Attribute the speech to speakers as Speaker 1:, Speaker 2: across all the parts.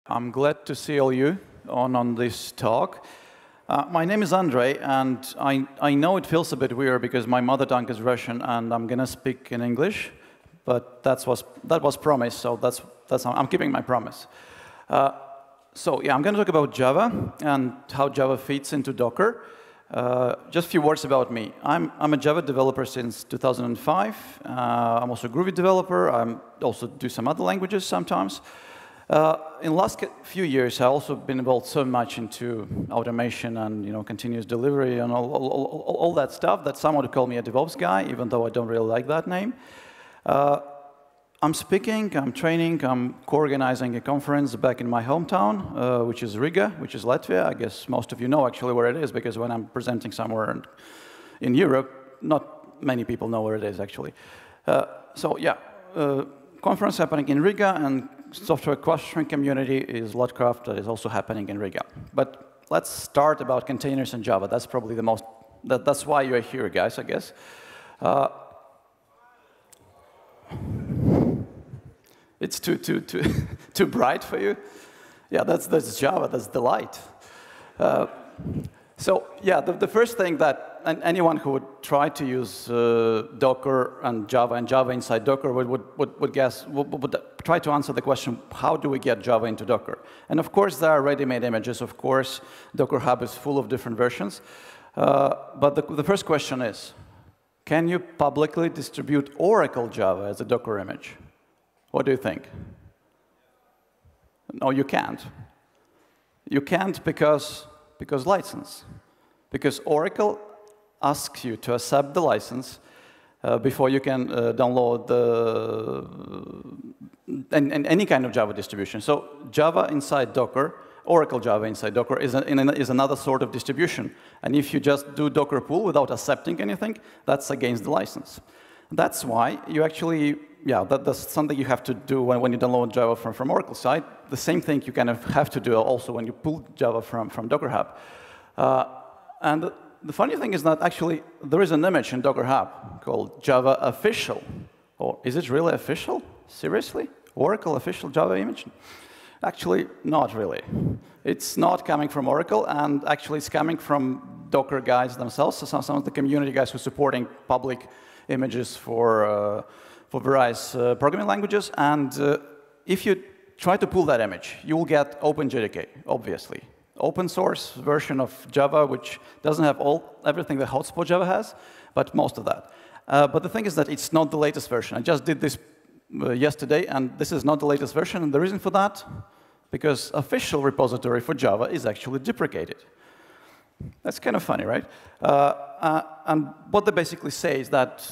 Speaker 1: I'm glad to see all you on this talk. My name is Andrey, and I know it feels a bit weird because my mother tongue is Russian, and I'm going to speak in English, but that was promised, so I'm keeping my promise. So yeah, I'm going to talk about Java and how Java fits into Docker. Just a few words about me. I'm a Java developer since 2005. I'm also a Groovy developer. I also do some other languages sometimes. In the last few years, I've also been involved so much into automation and continuous delivery and all that stuff that someone would call me a DevOps guy, even though I don't really like that name. I'm speaking, I'm training, I'm co-organizing a conference back in my hometown, which is Riga, which is Latvia. I guess most of you know actually where it is, because when I'm presenting somewhere in Europe, not many people know where it is actually. So yeah, conference happening in Riga, and software clustering community is Lotcraft that is also happening in Riga. But let's start about containers in Java. That's probably the most, that's why you're here, guys, I guess. It's too bright for you? Yeah, that's Java, that's the light. So yeah, the first thing that anyone who would try to use Docker and Java inside Docker would try to answer the question, how do we get Java into Docker? And of course, there are ready-made images. Of course, Docker Hub is full of different versions. But the first question is, can you publicly distribute Oracle Java as a Docker image? What do you think? No, you can't. You can't because license. Because Oracle asks you to accept the license before you can download any kind of Java distribution. So Java inside Docker, Oracle Java inside Docker is another sort of distribution. And if you just do Docker pull without accepting anything, that's against the license. That's why you actually, yeah, that's something you have to do when you download Java from Oracle side. The same thing you kind of have to do also when you pull Java from Docker Hub. And the funny thing is that actually there is an image in Docker Hub called Java Official. Or is it really official? Seriously? Oracle official Java image? Actually, not really. It's not coming from Oracle, and actually it's coming from Docker guys themselves, so some of the community guys who are supporting public images for various programming languages. And if you try to pull that image, you will get OpenJDK, obviously. Open source version of Java, which doesn't have everything that Hotspot Java has, but most of that. But the thing is that it's not the latest version. I just did this yesterday, and this is not the latest version. And the reason for that, because official repository for Java is actually deprecated. That's kind of funny, right? And what they basically say is that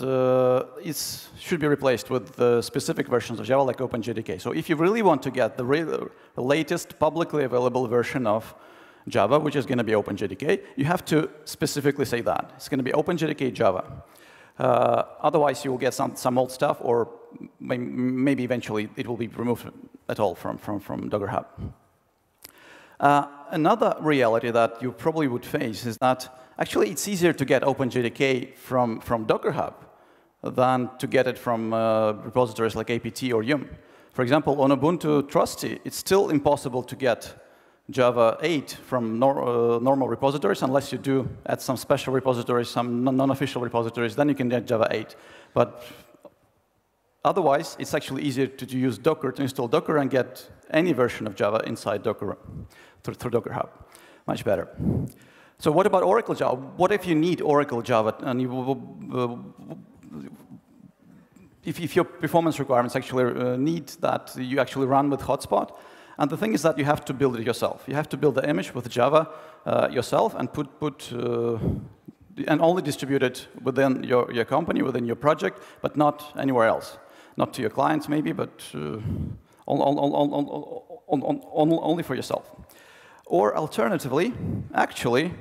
Speaker 1: it should be replaced with specific versions of Java, like OpenJDK. So if you really want to get the latest publicly available version of Java, which is going to be OpenJDK, you have to specifically say that. It's going to be OpenJDK Java. Otherwise, you will get some old stuff, or maybe eventually it will be removed at all from Docker Hub. Another reality that you probably would face is that actually it's easier to get OpenJDK from Docker Hub than to get it from repositories like apt or yum. For example, on Ubuntu Trusty, it's still impossible to get Java 8 from normal repositories unless you do add some special repositories, some non-official repositories, then you can get Java 8. But otherwise, it's actually easier to use Docker, to install Docker and get any version of Java inside Docker through Docker Hub. Much better. So what about Oracle Java? What if you need Oracle Java and if your performance requirements actually need that you actually run with Hotspot? And the thing is that you have to build it yourself. You have to build the image with Java yourself and and only distribute it within your company, within your project, but not anywhere else. Not to your clients maybe, but only for yourself. Or alternatively, actually,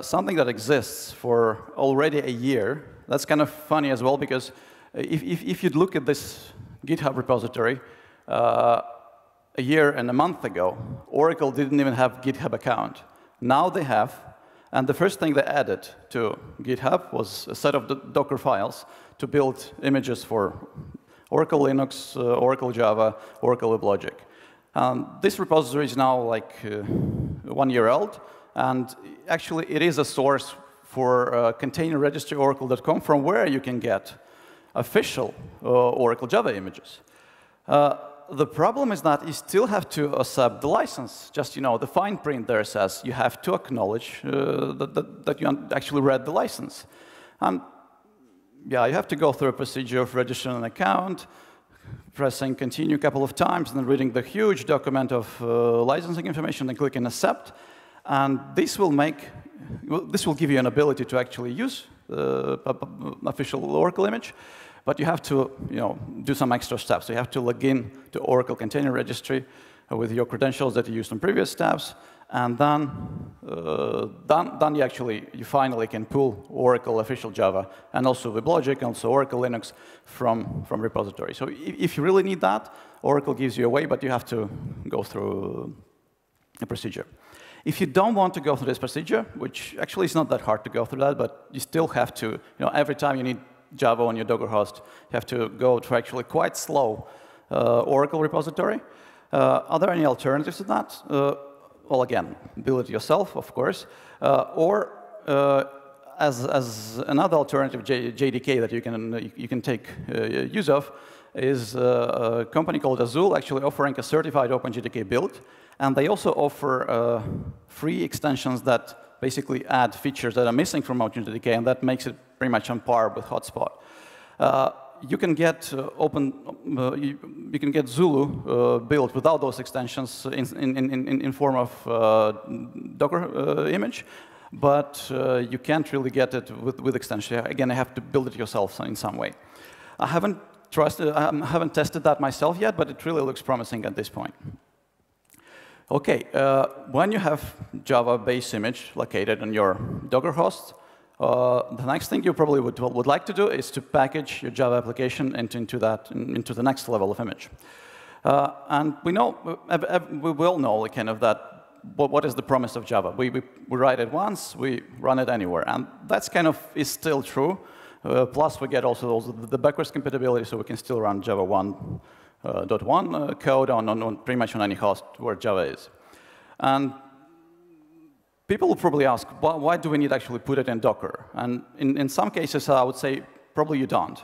Speaker 1: something that exists for already a year, that's kind of funny as well, because if you'd look at this GitHub repository, a year and a month ago, Oracle didn't even have GitHub account. Now they have, and the first thing they added to GitHub was a set of Docker files to build images for Oracle Linux, Oracle Java, Oracle WebLogic. This repository is now like 1 year old, and actually it is a source for container registry oracle.com, from where you can get official Oracle Java images. The problem is that you still have to accept the license. Just, the fine print there says you have to acknowledge that you actually read the license. And yeah, you have to go through a procedure of registering an account, pressing continue a couple of times, and then reading the huge document of licensing information, and clicking accept. And this will give you an ability to actually use official Oracle image. But you have to do some extra steps. So you have to log in to Oracle Container Registry with your credentials that you used on previous steps. And then you finally can pull Oracle official Java, and also WebLogic, and also Oracle Linux from repository. So if you really need that, Oracle gives you a way, but you have to go through a procedure. If you don't want to go through this procedure, which actually is not that hard to go through that, but you still have to, every time you need Java on your Docker host, you have to go to actually quite slow Oracle repository. Are there any alternatives to that? Well, again, build it yourself, of course. Or as another alternative, JDK that you can take use of is a company called Azul, actually offering a certified OpenJDK build. And they also offer free extensions that basically add features that are missing from OpenJDK, and that makes it pretty much on par with Hotspot. You can get you can get Zulu built without those extensions in form of Docker image, but you can't really get it with extension. Again, I have to build it yourself in some way. I haven't tested that myself yet, but it really looks promising at this point. OK, when you have Java base image located on your Docker host, the next thing you probably would like to do is to package your Java application into the next level of image. And we will know kind of that what is the promise of Java. We write it once, we run it anywhere, and that's kind of is still true. Plus, we get also the backwards compatibility, so we can still run Java 1.1 code on pretty much on any host where Java is. And people will probably ask, why do we need to actually put it in Docker? And in some cases, I would say probably you don't.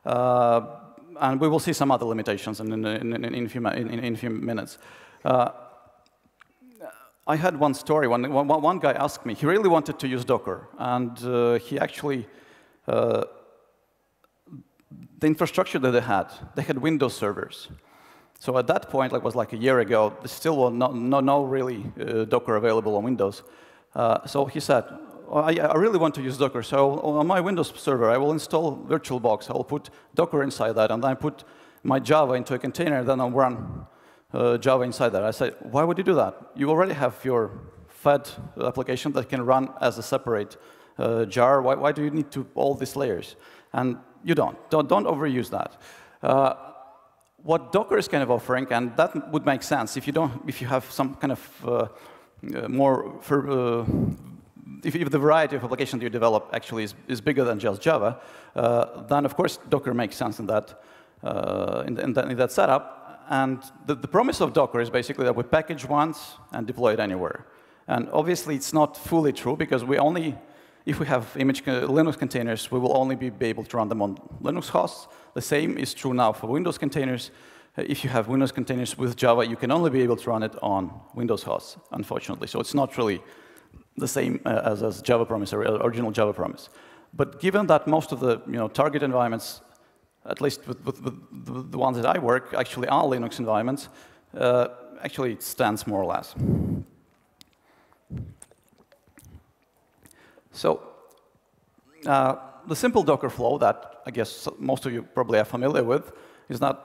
Speaker 1: And we will see some other limitations in a few minutes. I had one story. One guy asked me, he really wanted to use Docker. And he actually, the infrastructure that they had Windows servers. So at that point, it was like a year ago, there still was no really Docker available on Windows. So he said, I really want to use Docker. So on my Windows server, I will install VirtualBox. I'll put Docker inside that, and then I put my Java into a container, then I'll run Java inside that. I said, why would you do that? You already have your fed application that can run as a separate jar. Why do you need all these layers? And you don't overuse that. What Docker is kind of offering, and that would make sense if you have some kind of if the variety of applications you develop actually is bigger than just Java, then of course Docker makes sense in that setup. And the promise of Docker is basically that we package once and deploy it anywhere. And obviously it's not fully true, because if we have Linux containers, we will only be able to run them on Linux hosts. The same is true now for Windows containers. If you have Windows containers with Java, you can only be able to run it on Windows hosts, unfortunately. So it's not really the same as Java promise, or original Java promise. But given that most of the target environments, at least with the ones that I work, actually are Linux environments, actually it stands more or less. So the simple Docker flow that I guess most of you probably are familiar with is that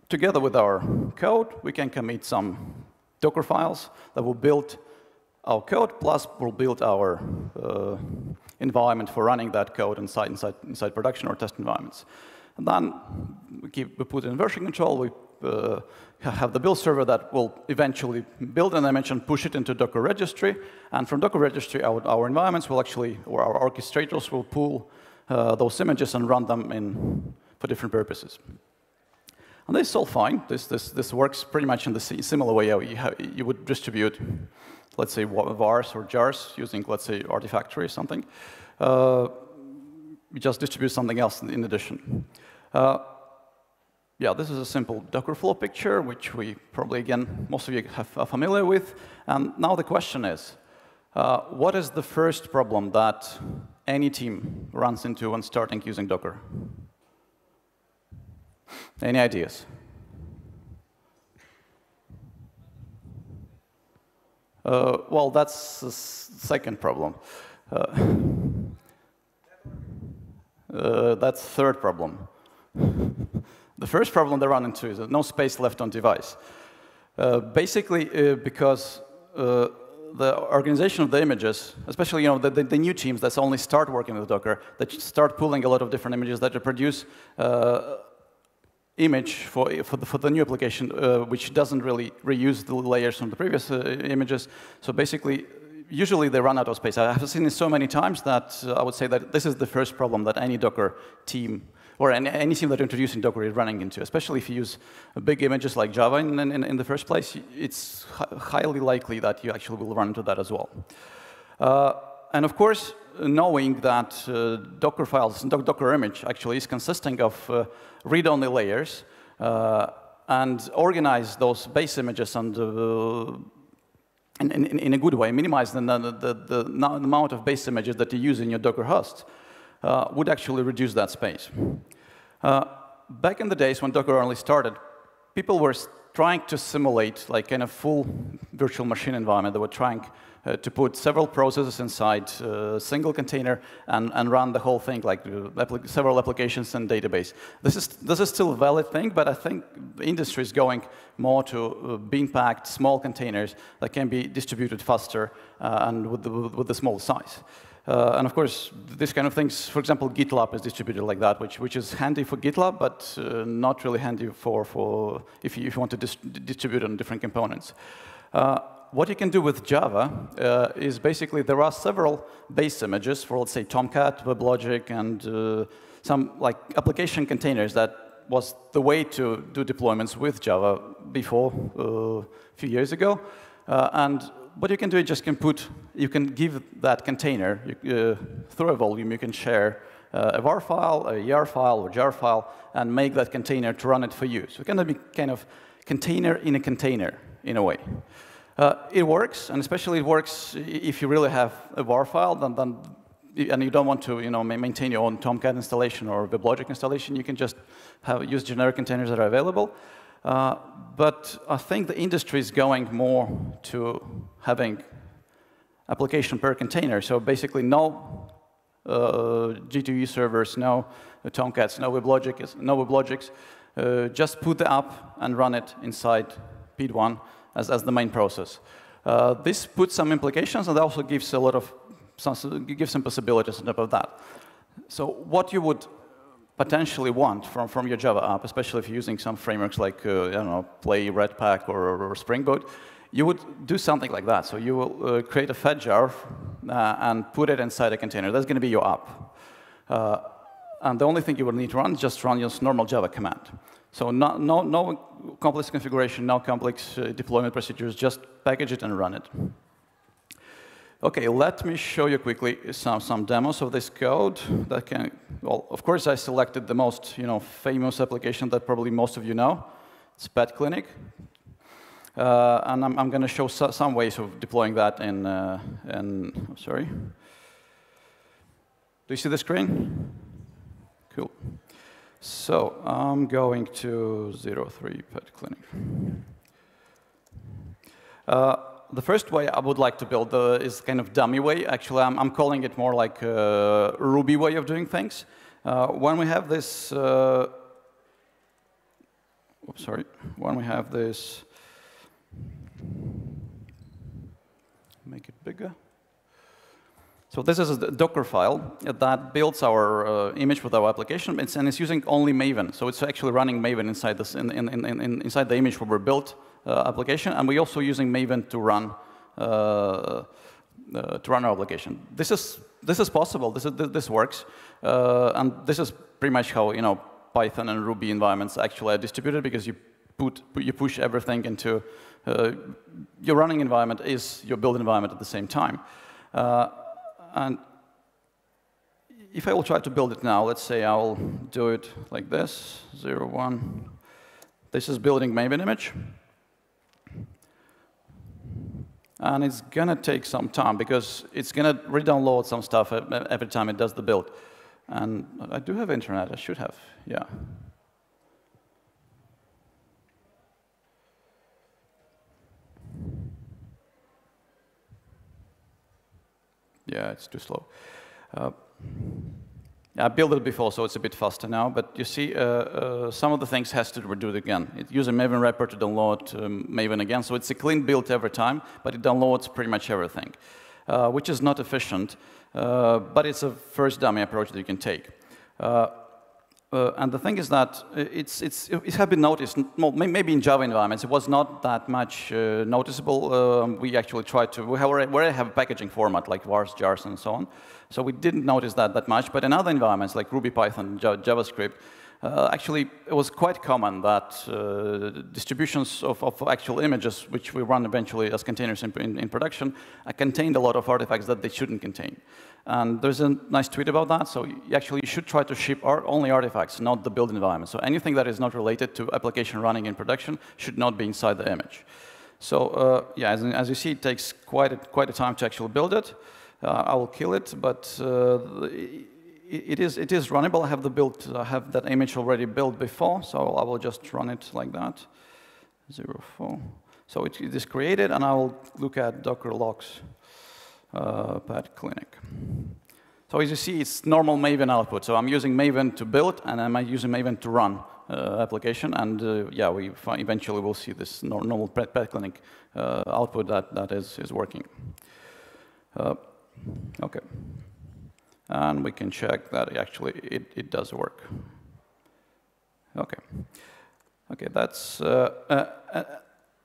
Speaker 1: together with our code, we can commit some Docker files that will build our code, plus we'll build our environment for running that code inside production or test environments. And then we put in version control. We have the build server that will eventually build an image and push it into Docker registry. And from Docker registry, our environments will actually, or our orchestrators will pull those images and run them for different purposes. And this is all fine. This works pretty much in the similar way you would distribute, let's say, vars or jars using, let's say, Artifactory or something. You just distribute something else in addition. Yeah, this is a simple Docker flow picture, which we probably, again, most of you are familiar with. And now the question is, what is the first problem that any team runs into when starting using Docker? Any ideas? Well, that's the second problem. That's the third problem. The first problem they run into is no space left on device. Basically, because the organization of the images, especially the new teams that only start working with Docker, that start pulling a lot of different images that produce image for the new application, which doesn't really reuse the layers from the previous images. So basically, usually they run out of space. I have seen it so many times that I would say that this is the first problem that any Docker team or any team that you're introducing Docker is running into, especially if you use big images like Java in the first place. It's highly likely that you actually will run into that as well. And of course, knowing that Docker files, Docker image actually is consisting of read-only layers and organize those base images and in a good way, minimize the amount of base images that you use in your Docker host, would actually reduce that space. Back in the days when Docker only started, people were trying to simulate like kind of full virtual machine environment. They were trying to put several processes inside a single container and run the whole thing, like several applications and database. This is still a valid thing, but I think the industry is going more to bean-packed small containers that can be distributed faster and with the small size. And of course, these kind of things, for example, GitLab is distributed like that, which is handy for GitLab, but not really handy for if you want to distribute on different components. What you can do with Java is basically there are several base images for, let's say, Tomcat, WebLogic, and some like application containers that was the way to do deployments with Java before a few years ago. And what you can do is you can give that container through a volume. You can share a var file, a YAR file, or jar file, and make that container to run it for you. So it's going to be kind of container in a container in a way. It works, and especially it works if you really have a var file, and you don't want to maintain your own Tomcat installation or WebLogic installation. You can just use generic containers that are available. But I think the industry is going more to having application per container. So basically no G2E servers, no Tomcats, no WebLogics. Just put the app and run it inside PID1 as the main process. This puts some implications, and also gives some possibilities on top of that. So what you would potentially want from your Java app, especially if you're using some frameworks like I don't know, Play, Redpack, or Spring Boot, you would do something like that. So you will create a fat jar and put it inside a container. That's going to be your app. And the only thing you will need to run is just run your normal Java command. So no complex configuration, no complex deployment procedures, just package it and run it. OK, let me show you quickly some demos of this code that can, well, of course, I selected the most famous application that probably most of you know. It's Pet Clinic. And I'm going to show some ways of deploying that I'm sorry. Do you see the screen? Cool. So I'm going to 03 Pet Clinic. The first way I would like to build is kind of dummy way. Actually, I'm calling it more like a Ruby way of doing things. When we have this, when we have this, make it bigger. So this is a Docker file that builds our image with our application, and it's using only Maven. So it's actually running Maven inside this inside the image where we're built application, and we're also using Maven to run our application. This is possible. This works, and this is pretty much how Python and Ruby environments actually are distributed, because you push everything into your running environment is your build environment at the same time. And if I will try to build it now, let's say I will do it like this, 0, 1. This is building Maven image. And it's going to take some time, because it's going to re-download some stuff every time it does the build. And I do have internet. I should have, yeah. Yeah, it's too slow. I built it before, so it's a bit faster now. But you see, some of the things has to do it again. It uses a Maven wrapper to download Maven again. So it's a clean build every time, but it downloads pretty much everything, which is not efficient. But it's a first dummy approach that you can take. And the thing is that it has been noticed, well, maybe in Java environments, it was not that much noticeable. We actually tried to, we already have a packaging format like vars, jars, and so on. So we didn't notice that much. But in other environments like Ruby, Python, JavaScript, actually, it was quite common that distributions of actual images, which we run eventually as containers in production, contained a lot of artifacts that they shouldn't contain. And there's a nice tweet about that. So you should try to ship only artifacts, not the build environment. So anything that is not related to application running in production should not be inside the image. So yeah, as you see, it takes quite a time to actually build it. I will kill it, but it is runnable. I have that image already built before, so I will just run it like that. 0.4. So it is created, and I will look at Docker logs. Pet clinic. So as you see, it's normal Maven output. So I'm using Maven to build, and I'm using Maven to run application. And yeah, we eventually will see this normal pet clinic output that is working. OK. And we can check that actually it does work. OK. OK, that's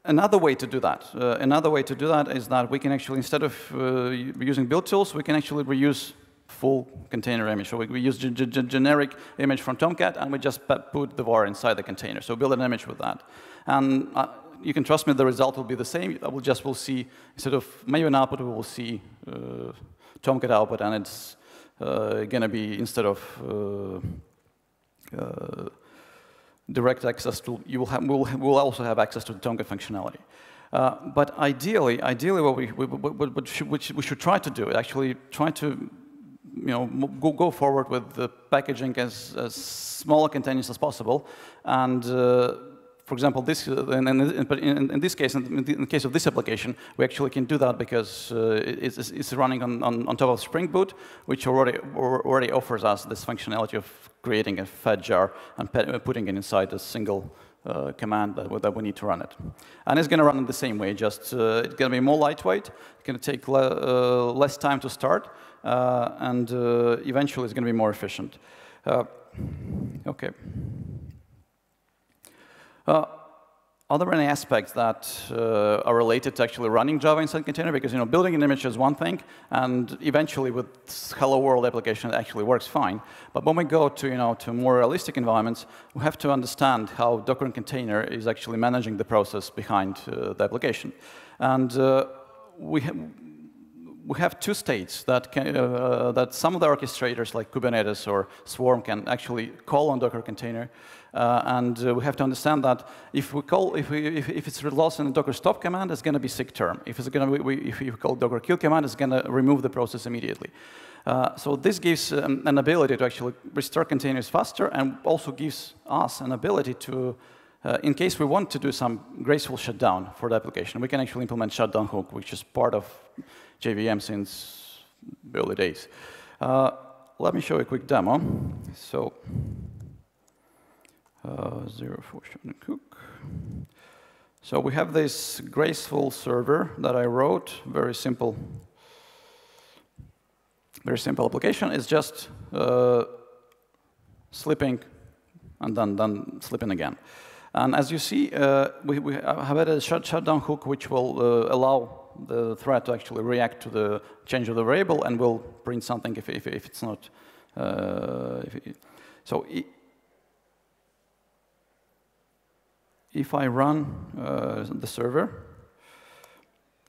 Speaker 1: another way to do that. Another way to do that is that we can actually, instead of using build tools, we can actually reuse full container image. So we use generic image from Tomcat, and we just put the var inside the container. So build an image with that. And you can trust me, the result will be the same. We'll see, instead of Maven output, we will see Tomcat output, and it's going to be, instead of direct access to, we'll also have access to the Tomcat functionality. But ideally, what we should try to do, actually try to go forward with the packaging as small a containers as possible. And for example, in this case, in the case of this application, we actually can do that because it's running on top of Spring Boot, which already offers us this functionality of creating a fat jar and putting it inside a single command that we need to run it. And it's going to run in the same way, just it's going to be more lightweight, it's going to take less time to start, and eventually it's going to be more efficient. OK. Are there any aspects that are related to actually running Java inside container? Because building an image is one thing, and eventually with Hello World application, it actually works fine. But when we go to more realistic environments, we have to understand how Docker and container is actually managing the process behind the application. And we have two states that some of the orchestrators, like Kubernetes or Swarm, can actually call on Docker container. And we have to understand that if it's lost in the Docker stop command, it's going to be sick term. If you call Docker kill command, it's going to remove the process immediately. So this gives an ability to actually restore containers faster, and also gives us an ability to, in case we want to do some graceful shutdown for the application, we can actually implement shutdown hook, which is part of JVM since the early days. Let me show you a quick demo. So 0.4 shutdown hook. So we have this graceful server that I wrote, very simple application. It's just slipping and then slipping again. And as you see, we have added a shutdown hook, which will allow the thread to actually react to the change of the variable, and will print something if it's not. if I run the server,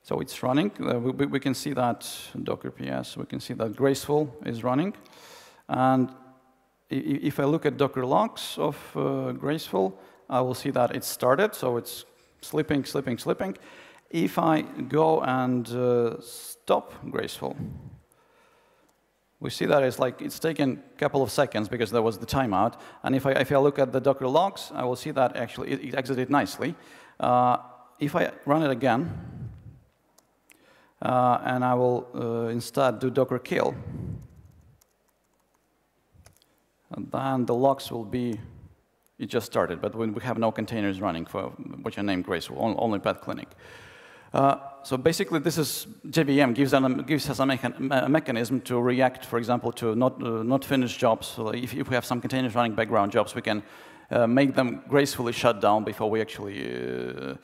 Speaker 1: so it's running, we can see that Docker PS, we can see that Graceful is running. And if I look at Docker logs of Graceful, I will see that it's started, so it's slipping. If I go and stop Graceful, we see that it's taken a couple of seconds because there was the timeout. And if I look at the Docker logs, I will see that actually it exited nicely. If I run it again, and I will instead do Docker kill, and then the logs will be, it just started, but when we have no containers running for which are named Graceful, only Pet Clinic. So basically, this is JVM gives us a mechanism to react, for example, to not finished jobs. So if we have some containers running background jobs, we can make them gracefully shut down before we actually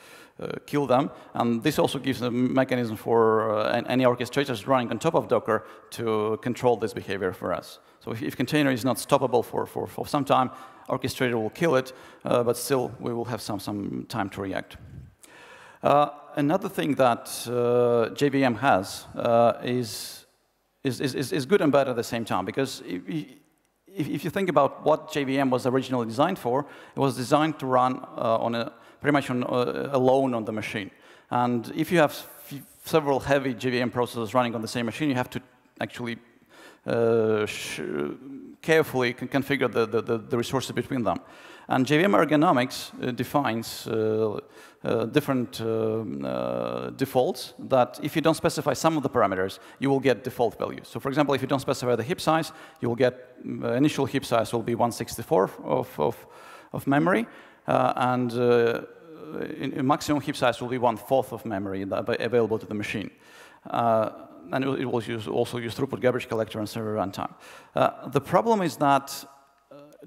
Speaker 1: kill them. And this also gives a mechanism for any orchestrators running on top of Docker to control this behavior for us. So if container is not stoppable for some time, orchestrator will kill it, but still we will have some time to react. Another thing that JVM has is good and bad at the same time, because if you think about what JVM was originally designed for, it was designed to run pretty much alone on the machine. And if you have several heavy JVM processes running on the same machine, you have to actually carefully configure the resources between them. And JVM ergonomics defines different defaults that if you don't specify some of the parameters, you will get default values. So for example, if you don't specify the heap size, you will get initial heap size will be 1/64 of memory, and in maximum heap size will be 1/4 of memory available to the machine. And it will also use throughput garbage collector and server runtime. The problem is that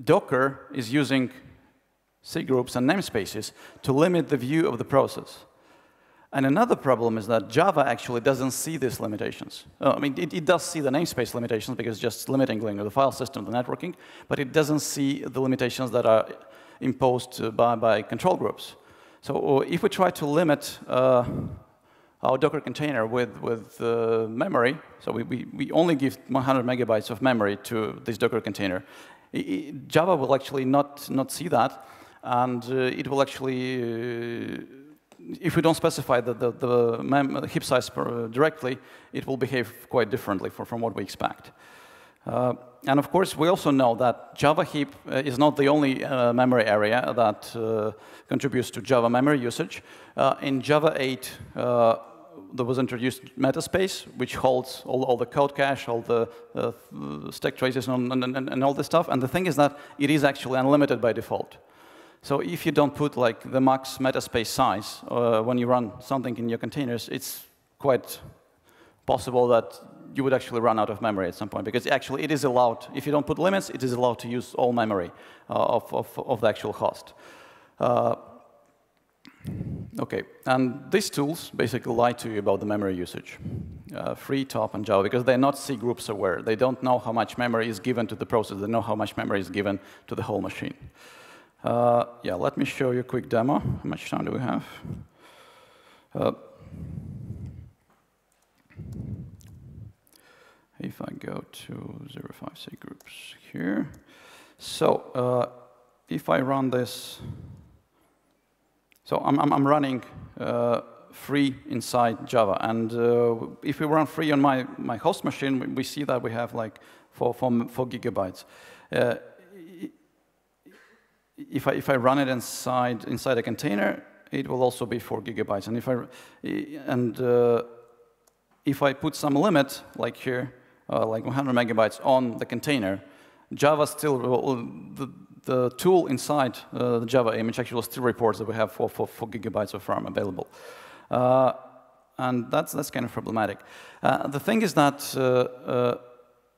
Speaker 1: Docker is using C groups and namespaces to limit the view of the process. And another problem is that Java actually doesn't see these limitations. I mean, it does see the namespace limitations because it's just limiting the file system, the networking, but it doesn't see the limitations that are imposed by control groups. So if we try to limit our Docker container with memory, so we only give 100 megabytes of memory to this Docker container, Java will actually not see that, and it will actually, if we don't specify the heap size directly, it will behave quite differently from what we expect. And of course, we also know that Java heap is not the only memory area that contributes to Java memory usage. In Java 8, there was introduced metaspace, which holds all the code cache, all the stack traces, and all this stuff. And the thing is that it is actually unlimited by default. So if you don't put the max metaspace size when you run something in your containers, it's quite possible that you would actually run out of memory at some point, because actually it is allowed. If you don't put limits, it is allowed to use all memory of the actual host. OK, and these tools basically lie to you about the memory usage, free, top, and Java, because they're not C groups aware. They don't know how much memory is given to the process. They know how much memory is given to the whole machine. Yeah, let me show you a quick demo. How much time do we have? If I go to 05C groups here. So if I run this, so I'm running free inside Java. And if we run free on my host machine, we see that we have 4 gigabytes. If I run it inside a container, it will also be 4 gigabytes. And if I put some limit, like here, like 100 megabytes on the container, Java still, the tool inside the Java image actually still reports that we have 4 gigabytes of RAM available. And that's kind of problematic. The thing is that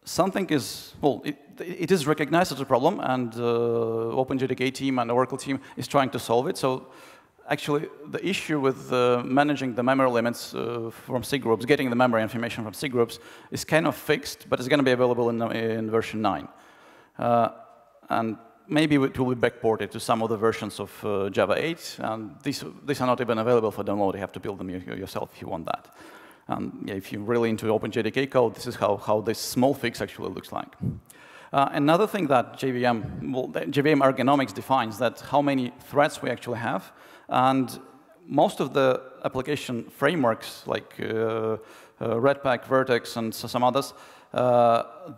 Speaker 1: something is, well, it is recognized as a problem, and OpenJDK team and Oracle team is trying to solve it. So actually, the issue with managing the memory limits from C groups, getting the memory information from C groups, is kind of fixed, but it's going to be available in version 9. And maybe it will be backported to some of the versions of Java 8, and these are not even available for download. You have to build them yourself if you want that. Yeah, if you're really into OpenJDK code, this is how this small fix actually looks like. Another thing that JVM ergonomics defines that how many threads we actually have, and most of the application frameworks like Redpack, Vertex, and some others,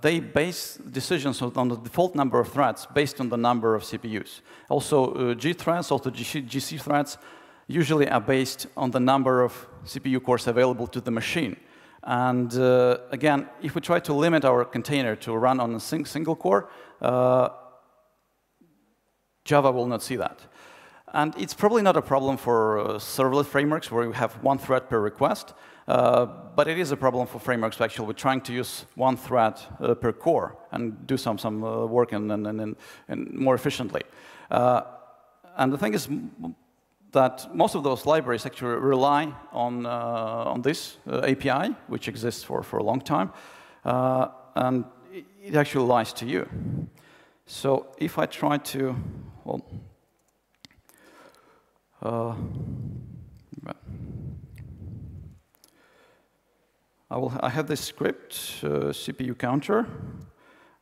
Speaker 1: they base decisions on the default number of threads based on the number of CPUs. Also, G threads, also GC threads, usually are based on the number of CPU cores available to the machine. And again, if we try to limit our container to run on a single core, Java will not see that. And it's probably not a problem for serverless frameworks where you have one thread per request, but it is a problem for frameworks actually with trying to use one thread per core and do some work and more efficiently. And the thing is that most of those libraries actually rely on this API, which exists for a long time, and it actually lies to you. So if I try to, well, I have this script, CPU counter,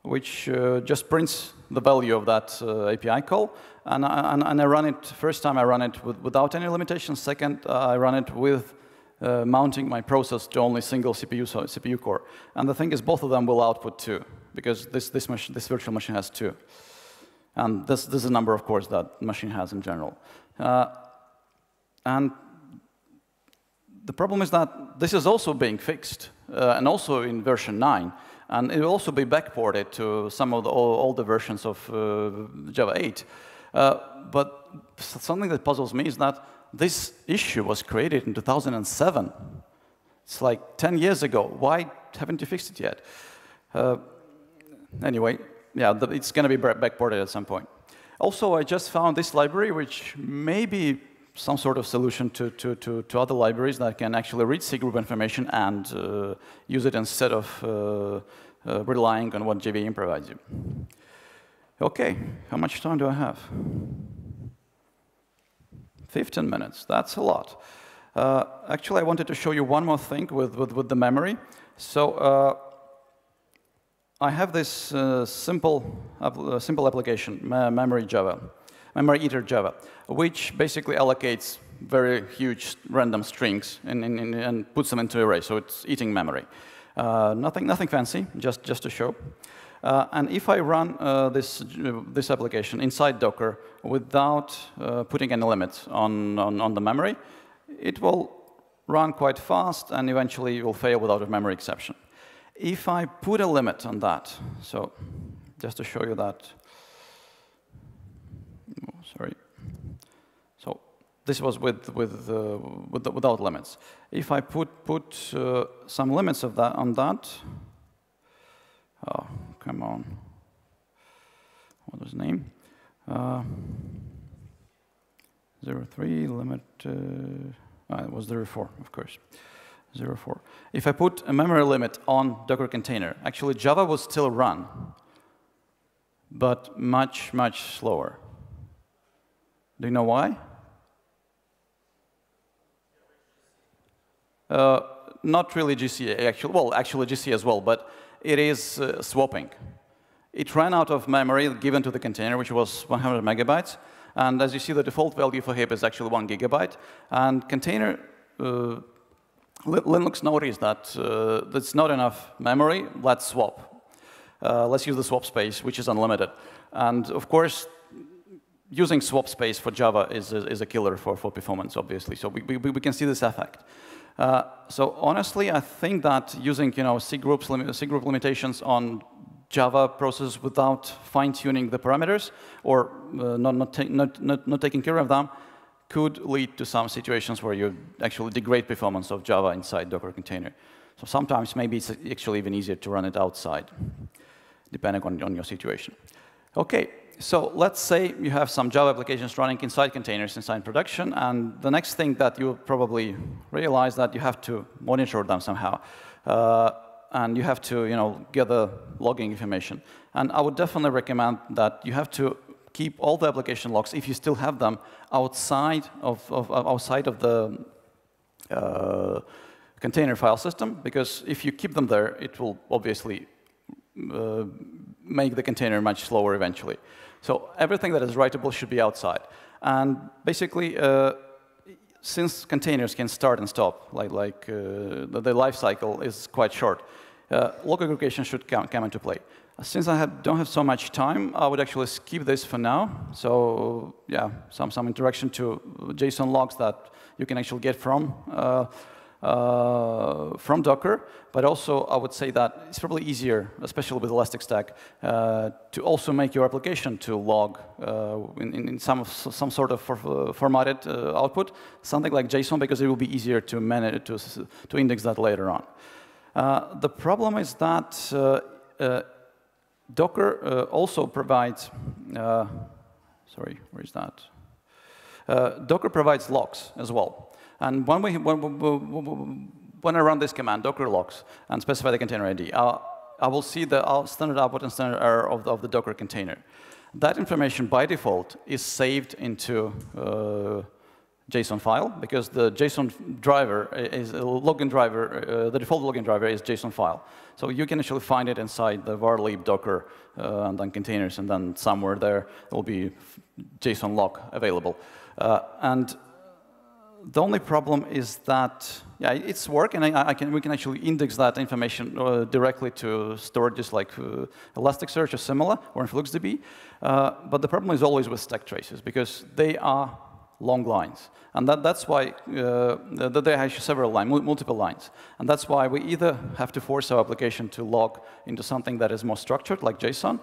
Speaker 1: which just prints the value of that API call, and I run it. First time I run it without any limitations. Second, I run it with mounting my process to only single CPU core. And the thing is, both of them will output 2, because this virtual machine has 2. And this is the number of cores that machine has in general. And the problem is that this is also being fixed, and also in version 9. And it will also be backported to some of the older versions of Java 8. But something that puzzles me is that this issue was created in 2007. It's like 10 years ago. Why haven't you fixed it yet? Anyway, yeah, it's going to be backported at some point. Also, I just found this library, which may be some sort of solution to other libraries that can actually read C group information and use it instead of relying on what JVM provides you. OK, how much time do I have? 15 minutes, that's a lot. Actually, I wanted to show you one more thing with the memory. So I have this simple application, memory eater Java, which basically allocates very huge random strings and puts them into array. So it's eating memory. Nothing fancy, just to show. And if I run this application inside Docker without putting any limits on the memory, it will run quite fast and eventually will fail without a memory exception. If I put a limit on that, so just to show you that, sorry. So this was without limits. If I put some limits of that on that, oh, come on. What was the name? 03 limit. It was 04, of course. 04. If I put a memory limit on Docker container, actually Java will still run, but much, much slower. Do you know why? Not really GC, actually. Well, actually GC as well, but it is swapping. It ran out of memory given to the container, which was 100 megabytes. And as you see, the default value for heap is actually 1 gigabyte. And container, Linux noticed that that's not enough memory. Let's swap. Let's use the swap space, which is unlimited. And of course, using swap space for Java is a killer for performance, obviously. So we can see this effect. So honestly, I think that using C group limitations on Java processes without fine-tuning the parameters or not taking care of them could lead to some situations where you actually degrade performance of Java inside Docker container. So sometimes maybe it's actually even easier to run it outside, depending on your situation. OK, so let's say you have some Java applications running inside containers inside production, and the next thing that you probably realize that you have to monitor them somehow. And you have to gather logging information. And I would definitely recommend that you have to keep all the application logs, if you still have them, outside of the container file system, because if you keep them there, it will obviously make the container much slower eventually. So everything that is writable should be outside. And basically, since containers can start and stop, the life cycle is quite short, log aggregation should come into play. Since I don't have so much time, I would actually skip this for now. So yeah, some introduction to JSON logs that you can actually get from Docker, but also I would say that it's probably easier, especially with Elasticstack, to also make your application to log in some sort of formatted output, something like JSON, because it will be easier to manage to index that later on. The problem is that Docker also provides. Sorry, where is that? Docker provides logs as well. And when I run this command, docker logs, and specify the container ID, I will see the standard output and standard error of the Docker container. That information, by default, is saved into JSON file, because the JSON driver is a login driver. The default login driver is JSON file. So you can actually find it inside the var lib docker and then containers, and then somewhere there will be JSON log available. And the only problem is that, yeah, it's work, and we can actually index that information directly to storages like Elasticsearch or similar, or in FluxDB. But the problem is always with stack traces, because they are long lines. And that's why they have several lines, multiple lines. And that's why we either have to force our application to log into something that is more structured, like JSON,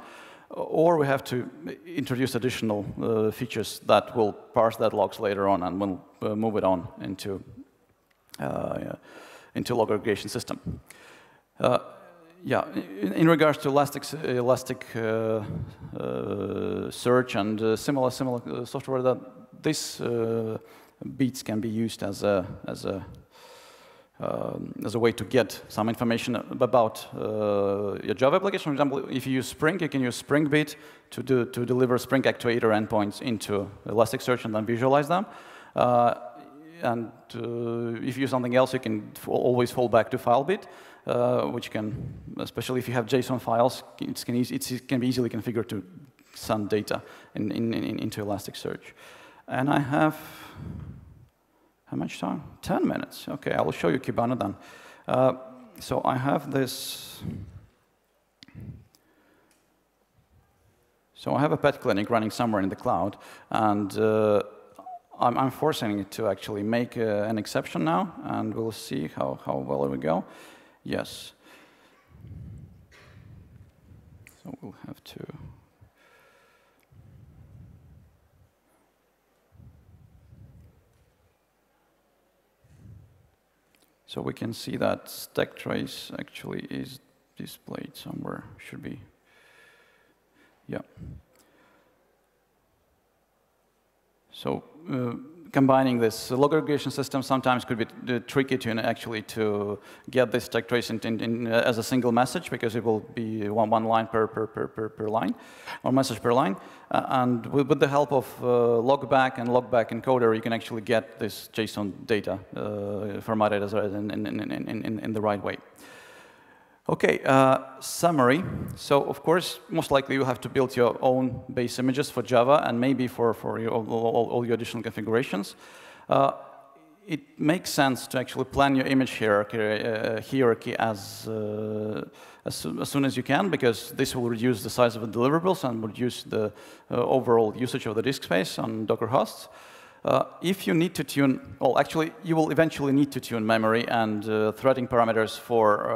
Speaker 1: or we have to introduce additional features that will parse that logs later on and will move it on into log aggregation system. Yeah, in regards to Elasticsearch and similar software, that this beats can be used as a way to get some information about your Java application. For example, if you use Spring, you can use Spring Beat to deliver Spring actuator endpoints into Elasticsearch and then visualize them. And if you use something else, you can always fall back to FileBeat, which can, especially if you have JSON files, it can be easily configured to send data into Elasticsearch. And I have, how much time? 10 minutes. OK, I will show you Kibana then. So I have this. So I have a pet clinic running somewhere in the cloud, and I'm forcing it to actually make an exception now, and we'll see how well it will go. Yes. So we'll have to. So we can see that stack trace actually is displayed somewhere. Should be. Yeah. So combining this log aggregation system sometimes could be tricky to actually to get this stack trace as a single message, because it will be one line per line, or message per line. And with the help of logback and logback encoder, you can actually get this JSON data formatted in the right way. OK, summary. So of course, most likely you have to build your own base images for Java, and maybe for all your additional configurations. It makes sense to actually plan your image hierarchy as soon as you can, because this will reduce the size of the deliverables and reduce the overall usage of the disk space on Docker hosts. If you need to tune, well, actually, you will eventually need to tune memory and threading parameters for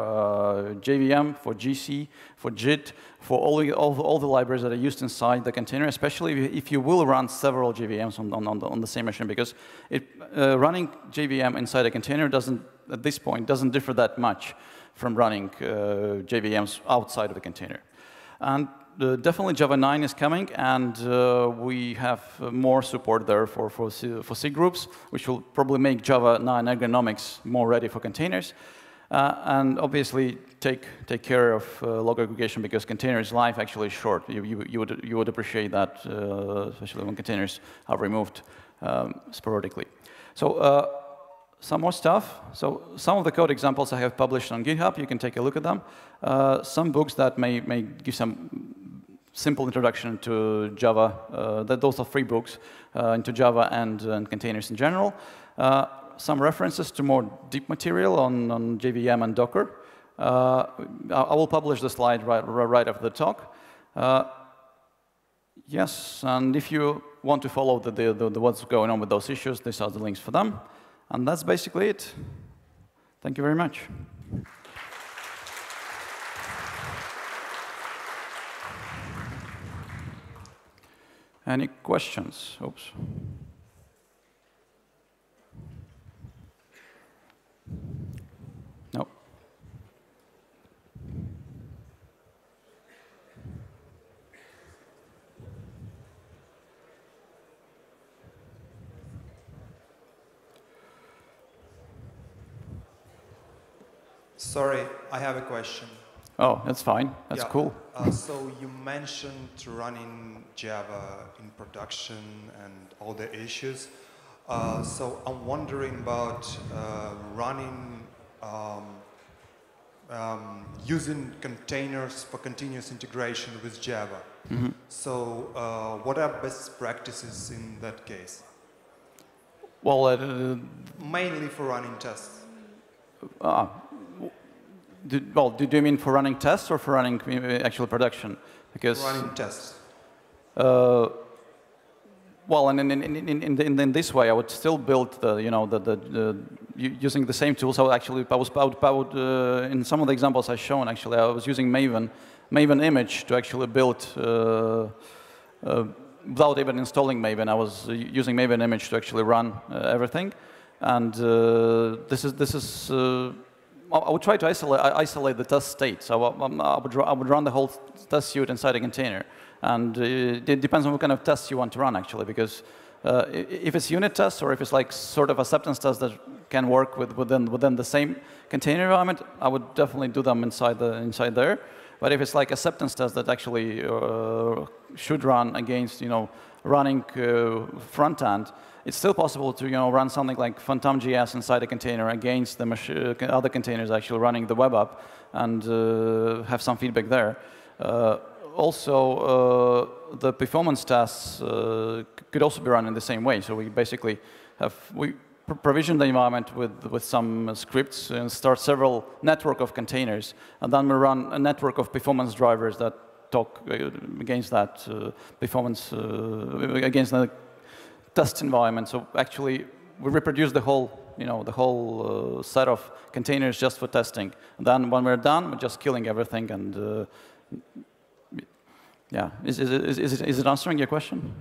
Speaker 1: JVM, for GC, for JIT, for all the libraries that are used inside the container, especially if you will run several JVMs on the same machine, because running JVM inside a container doesn't, at this point, doesn't differ that much from running JVMs outside of the container. And definitely Java 9 is coming, and we have more support there for C groups, which will probably make Java 9 ergonomics more ready for containers. And obviously, take care of log aggregation because containers' life actually is short. You would appreciate that, especially when containers are removed sporadically. So some more stuff. So some of the code examples I have published on GitHub. You can take a look at them. Some books that may give some simple introduction to Java. Those are free books into Java and containers in general. Some references to more deep material on JVM and Docker. I will publish the slide right after the talk. Yes, and if you want to follow what's going on with those issues, these are the links for them. And that's basically it. Thank you very much. Any questions? Oops. No.
Speaker 2: Sorry, I have a question.
Speaker 1: Oh, that's fine. That's cool.
Speaker 2: So you mentioned running Java in production and all the issues. So I'm wondering about running, using containers for continuous integration with Java.
Speaker 1: Mm-hmm.
Speaker 2: So what are best practices in that case?
Speaker 1: Well,
Speaker 2: mainly for running tests.
Speaker 1: Do you mean for running tests or for running actual production? Because
Speaker 2: running tests.
Speaker 1: Well, and in this way, I would still build using the same tools. So actually, in some of the examples I've shown, actually, I was using Maven image to actually build without even installing Maven. I was using Maven image to actually run everything, and this is. I would try to isolate the test state. So I would run the whole test suite inside a container. And it depends on what kind of tests you want to run, actually, because if it's unit tests or if it's like sort of acceptance tests that can work within the same container environment, I would definitely do them inside there. But if it's like acceptance tests that actually should run against running front end, it's still possible to run something like Phantom.js inside a container against the other containers actually running the web app and have some feedback there. Also, the performance tests could also be run in the same way. So we basically provision the environment with some scripts and start several network of containers, and then we run a network of performance drivers that talk against that performance against the test environment. So actually, we reproduce the whole set of containers just for testing. And then when we're done, we're just killing everything and. Yeah, is it answering your question?